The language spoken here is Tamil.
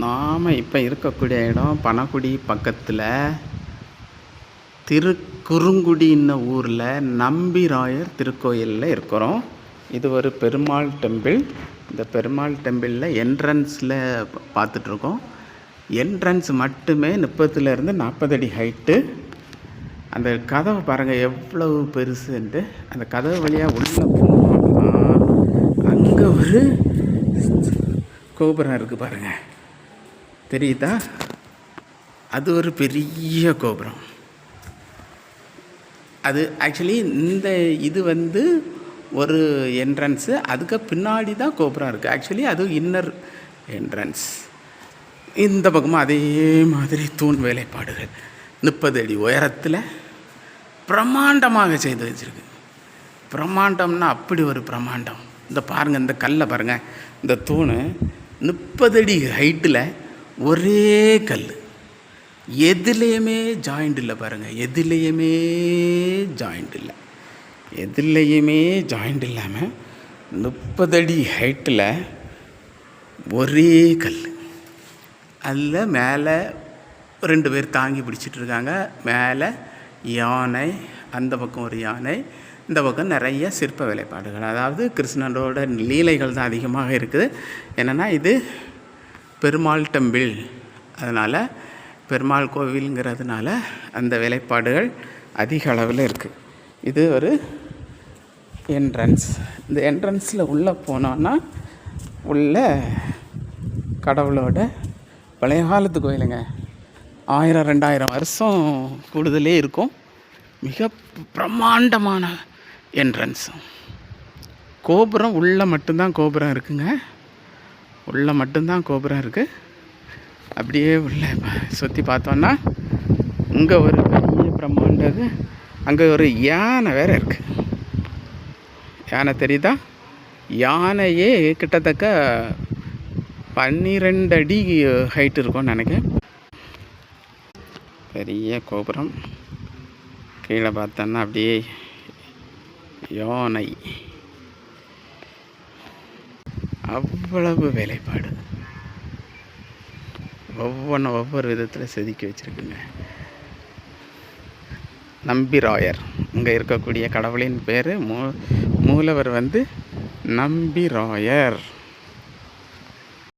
நாம் இப்போ இருக்கக்கூடிய இடம் பனகுடி பக்கத்தில் திருக்குறுங்குடின்ன ஊரில் நம்பிராயர் திருக்கோயிலில் இருக்கிறோம். இது ஒரு பெருமாள் டெம்பிள். இந்த பெருமாள் டெம்பிளில் என்ட்ரன்ஸில் பார்த்துட்ருக்கோம். என்ட்ரன்ஸ் மட்டுமே 30லேருந்து 40 அடி ஹைட்டு. அந்த கதவை பாருங்கள் எவ்வளவு பெருசுன்ட்டு. அந்த கதவு வழியாக உள்ளே போனோம்னா அங்கே ஒரு கோபுரம் இருக்குது பாருங்கள், தெரியுதா? அது ஒரு பெரிய கோபுரம். அது ஆக்சுவலி இந்த இது ஒரு என்ட்ரன்ஸு, அதுக்கு பின்னாடி தான் கோபுரம் இருக்குது. ஆக்சுவலி அது இன்னர் என்ட்ரன்ஸ். இந்த பக்கமும் அதே மாதிரி தூண் வேலைப்பாடுகள் 30 அடி உயரத்தில் பிரம்மாண்டமாக செய்து வச்சுருக்கு. பிரம்மாண்டம்னா அப்படி ஒரு பிரம்மாண்டம். இந்த பாருங்கள், இந்த கல்லை பாருங்கள், இந்த தூண் 30 அடி ஹைட்டில் ஒரே கல், எதுலேயுமே ஜாயிண்ட் இல்லை பாருங்கள், எதுலேயுமே ஜாயிண்ட் இல்லாமல் 30 அடி ஹைட்டில் ஒரே கல். அதில் மேலே 2 பேர் தாங்கி பிடிச்சிட்ருக்காங்க. மேலே யானை, அந்த பக்கம் ஒரு யானை, இந்த பக்கம் நிறைய சிற்ப வேலைப்பாடுகள். அதாவது கிருஷ்ணனோட லீலைகள் தான் அதிகமாக இருக்குது. என்னென்னா இது பெருமாள் டெம்பிள், அதனால் பெருமாள் கோவிலுங்கிறதுனால அந்த வேலைப்பாடுகள் அதிக அளவில் இருக்குது. இது ஒரு என்ட்ரன்ஸ். இந்த என்ட்ரன்ஸில் உள்ளே போனோன்னா உள்ள கடவுளோட பழைய காலத்து கோயிலுங்க. 1000-2000 வருஷம் கூடுதலே இருக்கும். மிக பிரம்மாண்டமான என்ட்ரன்ஸ். கோபுரம் உள்ளே மட்டும்தான் கோபுரம் இருக்குங்க, உள்ளே மட்டும்தான் கோபுரம் இருக்குது. அப்படியே உள்ளே சுற்றி பார்த்தோன்னா இங்கே ஒரு பெரிய பிரம்மாண்டது, அங்கே ஒரு யானை வேறு இருக்குது. யானை தெரியுதா? யானையே கிட்டத்தட்ட 12 அடி ஹைட் இருக்கும்னு நினைக்கிறேன். பெரிய கோபுரம். கீழே பார்த்தோன்னா அப்படியே யானை, அவ்வளவு வேலைப்பாடு, ஒவ்வொரு விதத்தில் செதுக்கி வச்சுருக்குங்க. நம்பிராயர், இங்கே இருக்கக்கூடிய கடவுளின் பேர் மூலவர் நம்பிராயர்.